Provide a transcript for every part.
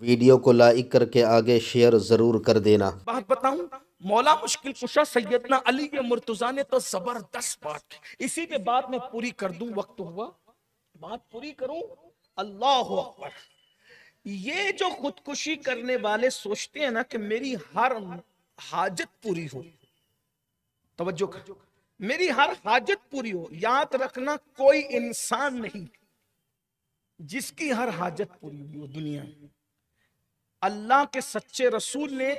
Video को like करके आगे शेयर जरूर कर देना। बात बताऊं, मौला मुश्किल कुशा सैयदना अली के मुर्तजा ने तो जबरदस्त बात की। इसी के बाद मैं पूरी कर दूं, वक्त हुआ, बात पूरी करूं। अल्लाह अकबर। ये जो खुदकुशी करने वाले सोचते हैं ना कि मेरी हर हाजत पूरी हो, तवज्जो कर, मेरी हर हाजत पूरी हो। याद रखना, कोई इंसान नहीं जिसकी हर हाजत पूरी हुई हो दुनिया में। अल्लाह के सच्चे रसूल ने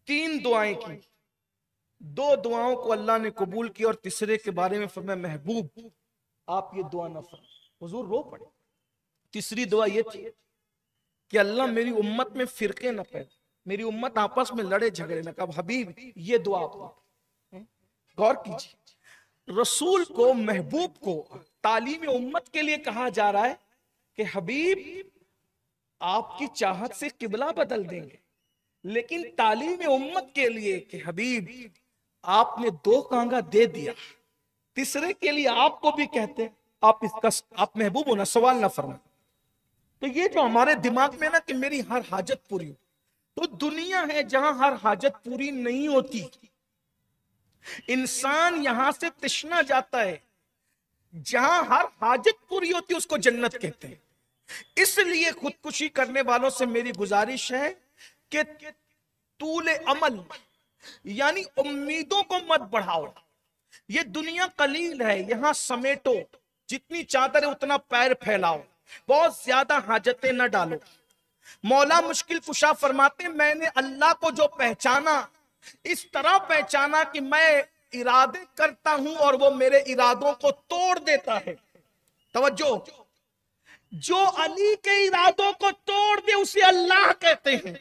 3 दुआएं की, 2 दुआओं को अल्लाह ने कबूल किया और तीसरे के बारे में फरमाया, महबूब आप ये दुआ न फरमा। हुजूर रो पड़े। तीसरी दुआ ये थी कि अल्लाह मेरी उम्मत में फिरके न पैदा, मेरी उम्मत आपस में लड़े झगड़े न। कब हबीब ये दुआ आप गौर कीजिए, रसूल को, महबूब को तालीम उम्मत के लिए कहा जा रहा है कि हबीब आपकी चाहत से किबला बदल देंगे, लेकिन तालीम उम्मत के लिए कि हबीब आपने 2 कांगा दे दिया, तीसरे के लिए आपको भी कहते आप इसका, आप महबूब हो ना, सवाल ना फरमा। तो ये जो हमारे दिमाग में ना कि मेरी हर हाजत पूरी हो, तो दुनिया है जहां हर हाजत पूरी नहीं होती। इंसान यहां से तृष्णा जाता है, जहां हर हाजत पूरी होती है उसको जन्नत कहते हैं। इसलिए खुदकुशी करने वालों से मेरी गुजारिश है कि तूले अमल यानी उम्मीदों को मत बढ़ाओ। ये दुनिया कलील है, यहां समेटो, जितनी चादर है उतना पैर फैलाओ, बहुत ज्यादा हाजतें न डालो। मौला मुश्किल कुशा फरमाते, मैंने अल्लाह को जो पहचाना, इस तरह पहचाना कि मैं इरादे करता हूं और वो मेरे इरादों को तोड़ देता है। तवज्जो, जो अली के इरादों को तोड़ दे उसे अल्लाह कहते हैं।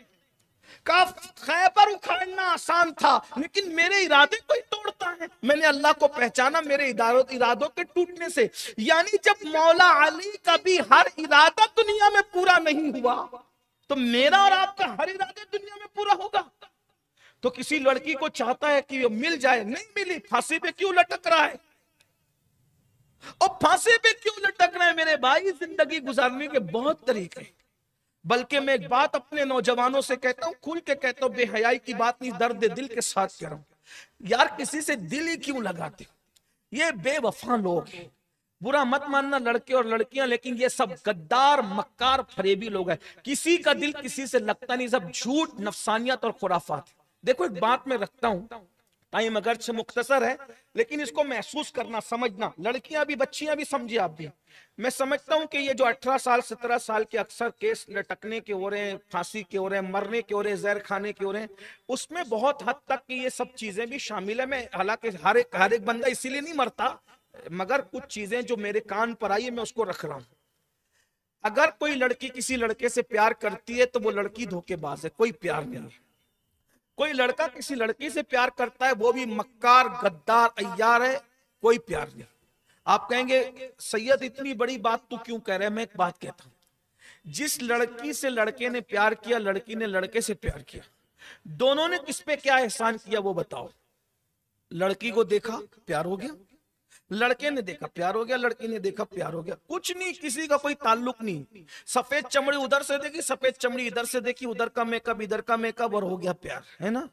का खैबर उखाड़ना आसान था, लेकिन मेरे इरादे को ही तोड़ता है। मैंने अल्लाह को पहचाना मेरे इरादों के टूटने से। यानी जब मौला अली का भी हर इरादा दुनिया में पूरा नहीं हुआ, तो मेरा और आपका हर इरादा दुनिया में पूरा होगा। तो किसी लड़की को चाहता है कि मिल जाए, नहीं मिली, फांसी पे क्यों लटक रहा है? और फांसी पे क्यों लटक रहा है मेरे भाई? जिंदगी गुजारने के बहुत तरीके। बल्कि मैं एक बात अपने नौजवानों से कहता हूं, खुल के कहता हूं, बेहयाई की बात नहीं, दर्द दिल के साथ कह रहा हूं। यार किसी से दिल ही क्यों लगाते? ये बेवफा लोग हैं। बुरा मत मानना लड़के और लड़कियां, लेकिन ये सब गद्दार, मक्कार, फरेबी लोग हैं। किसी का दिल किसी से लगता नहीं, सब झूठ, नफसानियत और खुराफात। देखो एक बात मैं रखता हूं, टाइम अगरचे मुख्तसर है, लेकिन इसको महसूस करना, समझना। लड़कियां भी, बच्चियां भी, समझिए आप भी। मैं समझता हूं कि ये जो 18 साल 17 साल के अक्सर केस लटकने के हो रहे हैं, फांसी के हो रहे हैं, मरने के हो रहे हैं, जहर खाने के हो रहे हैं, उसमें बहुत हद तक की ये सब चीजें भी शामिल है। मैं हालांकि हर एक बंदा इसीलिए नहीं मरता, मगर कुछ चीजें जो मेरे कान पर आई है मैं उसको रख रहा हूं। अगर कोई लड़की किसी लड़के से प्यार करती है तो वो लड़की धोखेबाज है, कोई प्यार नहीं है। कोई लड़का किसी लड़की से प्यार करता है, वो भी मक्कार, गद्दार, अय्यार है, कोई प्यार नहीं। आप कहेंगे सैयद इतनी बड़ी बात तू क्यों कह रहे हैं? मैं एक बात कहता हूं, जिस लड़की से लड़के ने प्यार किया, लड़की ने लड़के से प्यार किया, दोनों ने किस पे क्या एहसान किया वो बताओ। लड़की को देखा प्यार हो गया, लड़के ने देखा प्यार हो गया, लड़की ने देखा प्यार हो गया। कुछ नहीं, किसी का कोई ताल्लुक नहीं। सफेद चमड़ी उधर से देखी, सफेद चमड़ी इधर से देखी, उधर का मेकअप इधर का मेकअप, और हो गया प्यार, है ना?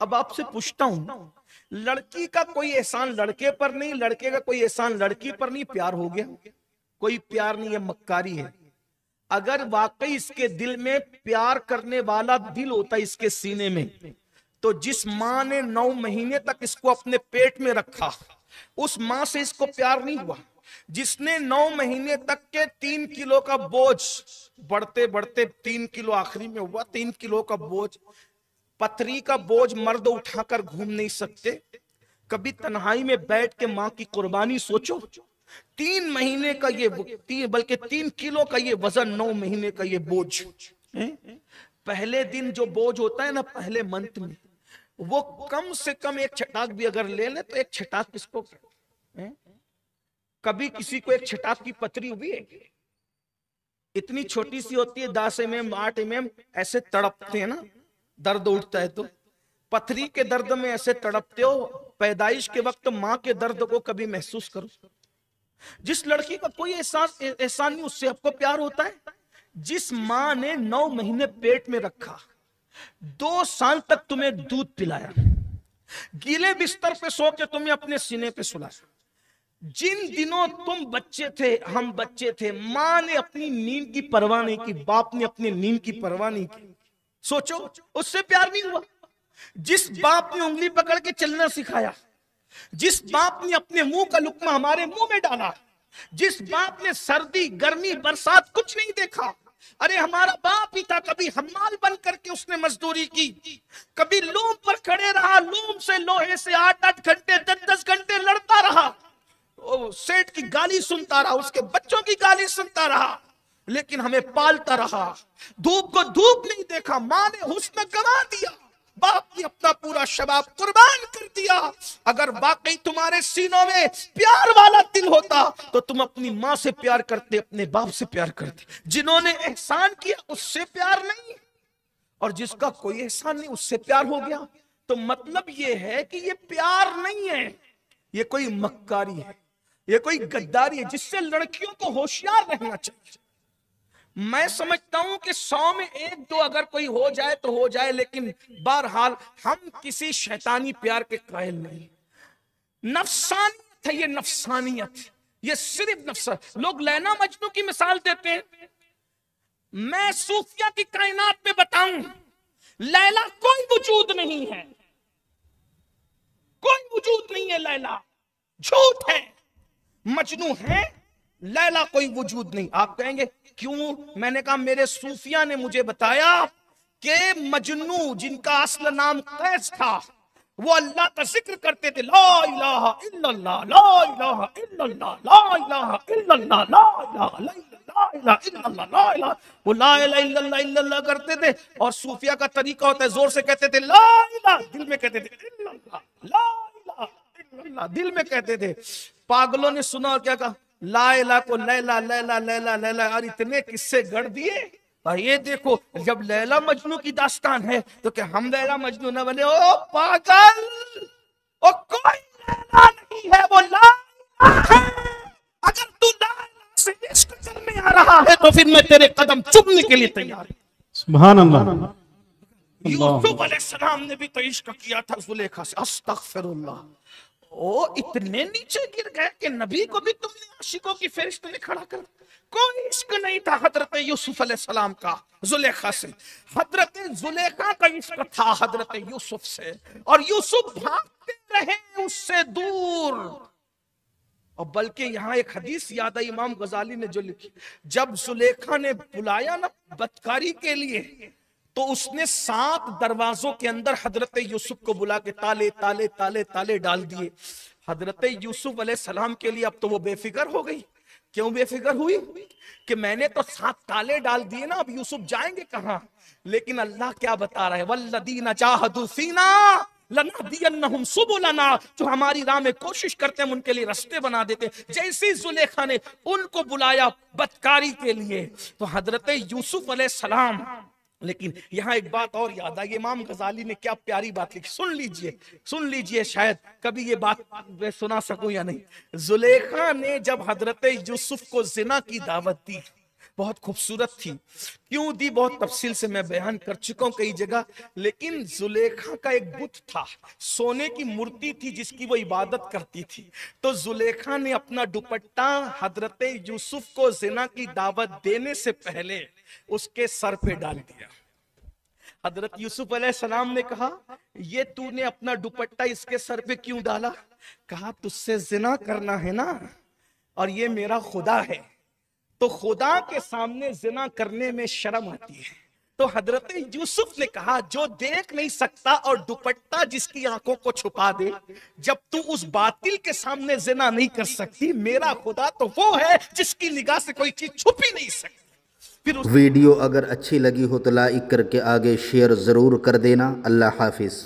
अब आपसे पूछता हूं, लड़की का कोई एहसान लड़के पर नहीं, लड़के का कोई एहसान लड़की पर नहीं, प्यार हो गया? कोई प्यार नहीं है, मक्कारी है। अगर वाकई इसके दिल में प्यार करने वाला दिल होता इसके सीने में, तो जिस मां ने 9 महीने तक इसको अपने पेट में रखा, उस मां से इसको प्यार नहीं हुआ। जिसने 9 महीने तक के 3 किलो का बोझ, बढ़ते बढ़ते 3 किलो आखिरी में हुआ, 3 किलो का बोझ, पथरी का बोझ मर्द उठाकर घूम नहीं सकते। कभी तन्हाई में बैठ के मां की कुर्बानी सोचो। 3 महीने का ये बल्कि 3 किलो का ये वजन, 9 महीने का ये बोझ। पहले दिन जो बोझ होता है ना, पहले मंथ में, वो कम से कम एक छटाक भी अगर ले ले तो एक छटाक किसको है? कभी किसी को एक छटाक की पथरी हुई है? इतनी छोटी सी होती है, 10 mm 8 mm, ऐसे तड़पते हैं ना, दर्द उठता है। तो पथरी के दर्द में ऐसे तड़पते हो, पैदाइश के वक्त मां के दर्द को कभी महसूस करो। जिस लड़की का कोई एहसान नहीं, उससे आपको प्यार होता है? जिस मां ने 9 महीने पेट में रखा, 2 साल तक तुम्हें दूध पिलाया, गीले बिस्तर पे सो के तुम्हें अपने सीने पे सुलाया, जिन दिनों तुम बच्चे थे, हम बच्चे थे, मां ने अपनी नींद की परवाह नहीं की, बाप ने अपनी नींद की परवाह नहीं की। सोचो, उससे प्यार नहीं हुआ? जिस बाप ने उंगली पकड़ के चलना सिखाया, जिस बाप ने अपने मुंह का लुक्मा हमारे मुंह में डाला, जिस बाप ने सर्दी गर्मी बरसात कुछ नहीं देखा, अरे हमारा बाप ही था, कभी हम्माल बन करके उसने मजदूरी की, कभी लूम पर खड़े रहा, लूम से लोहे से 8-8 घंटे 10-10 घंटे लड़ता रहा, सेठ की गाली सुनता रहा, उसके बच्चों की गाली सुनता रहा, लेकिन हमें पालता रहा। धूप को धूप नहीं देखा, मां ने हुस्न गंवा दिया, बाप ने अपना पूरा शबाब कुर्बान कर दिया। अगर वाकई तुम्हारे सीनों में प्यार वाला दिल होता तो तुम अपनी मां से प्यार करते, अपने बाप से प्यार करते। जिन्होंने एहसान किया उससे प्यार नहीं, और जिसका कोई एहसान नहीं उससे प्यार हो गया, तो मतलब ये है कि ये प्यार नहीं है, ये कोई मक्कारी है, ये कोई गद्दारी है, जिससे लड़कियों को होशियार रहना चाहिए। मैं समझता हूं कि 100 में 1-2 अगर कोई हो जाए तो हो जाए, लेकिन बहरहाल हम किसी शैतानी प्यार के कायल नहीं। नफसानियत है ये, नफसानियत, ये सिर्फ नफ्स। लोग लैला मजनू की मिसाल देते हैं, मैं सूफिया की कायनात में बताऊं, लैला कोई वजूद नहीं है, कोई वजूद नहीं है, लैला झूठ है, मजनू है, लैला कोई वजूद नहीं। आप कहेंगे क्यों? मैंने कहा मेरे सूफिया ने मुझे बताया कि मजनू जिनका असल नाम कैस था, वो अल्लाह का जिक्र करते थे, ला इलाहा इल्लल्लाह, ला इलाहा इल्लल्लाह, ला इलाहा इल्लल्लाह, ला इलाहा इल्लल्लाह, ला इलाहा, वो ला इलाहा इल्लल्लाह इल्लल्लाह करते थे। और सूफिया का तरीका होता है, जोर से कहते थे ला इलाहा, दिल में कहते थे इल्लल्लाह, ला इलाहा इल्लल्लाह, दिल में कहते थे। पागलों ने सुना और क्या कहा, ला इलाहा को लैला लैला लैला लैला, और इतने किस्से गढ़ दिए। और ये देखो, जब लैला मजनू की दास्तान है तो क्या हम लैला मजनू न बने? ओ पागल, ओ कोई लैला नहीं है, वो लैला है। अगर तू लैला से इश्क करने आ रहा है तो फिर मैं तेरे कदम चुमने के लिए तैयार हूं। सुभान अल्लाह। यूसुफ अलैहिस्सलाम ने भी तो इश्क किया था जुलेखा से, अस्तगफिरुल्लाह। ओ इतने नीचे गिर गए कि नबी को भी तुमने आशिकों की फहरिस्त में खड़ा कर। कोई इश्क नहीं था हजरत यूसुफ अलैहिस्सलाम का जुलेखा से, हजरत जुलेखा का इश्क था हजरत यूसुफ से, और यूसुफ भागते रहे उससे दूर। और बल्कि यहाँ एक हदीस याद आई इमाम गजाली ने जो लिखी, जब जुलेखा ने बुलाया ना बदकारी के लिए, तो उसने 7 दरवाजों के अंदर हजरत यूसुफ को बुला के ताले ताले ताले ताले डाल दिए। हजरत यूसुफ अलैहिस्सलाम के लिए अब तो वो बेफिक्र हो गई। क्यों बेफिक्र हुई? कि मैंने तो 7 ताले डाल दिए ना, अब यूसुफ जाएंगे कहां? लेकिन अल्लाह क्या बता रहा है, वल्लदीना जाहदू फीना लनहदियन्नहुम सुबुलना, जो हमारी राह में कोशिश करते हैं हम उनके लिए रास्ते बना देते। जैसे जुलेखा ने उनको बुलाया बदकारी के लिए, तो हजरत यूसुफ अलैहिस्सलाम। लेकिन यहां एक बात और याद आई, इमाम गजाली ने क्या प्यारी बात लिखी, सुन लीजिए, शायद कभी ये बात मैं सुना सकूं या नहीं। जुलेखा ने जब हजरत यूसुफ को जिना की दावत दी, बहुत खूबसूरत थी, क्यों दी बहुत तफसील से मैं बयान कर चुका हूं कई जगह। लेकिन जुलेखा का एक बुत था, सोने की मूर्ति थी जिसकी वो इबादत करती थी। तो जुलेखा ने अपना दुपट्टा हजरत यूसुफ को जिना की दावत देने से पहले उसके सर पे डाल दिया। हजरत यूसुफ अलैहिस्सलाम ने कहा, ये तूने अपना दुपट्टा इसके सर पे क्यों डाला? कहा तुझसे जिना करना है ना, और ये मेरा खुदा है, तो खुदा के सामने जिना करने में शर्म आती है। तो हजरत यूसुफ ने कहा, जो देख नहीं सकता और दुपट्टा जिसकी आंखों को छुपा दे, जब तू उस बातिल के सामने जिना नहीं कर सकती, मेरा खुदा तो वो है जिसकी निगाह से कोई चीज छुप ही नहीं सकती। वीडियो अगर अच्छी लगी हो तो लाइक करके आगे शेयर ज़रूर कर देना। अल्लाह हाफिज़।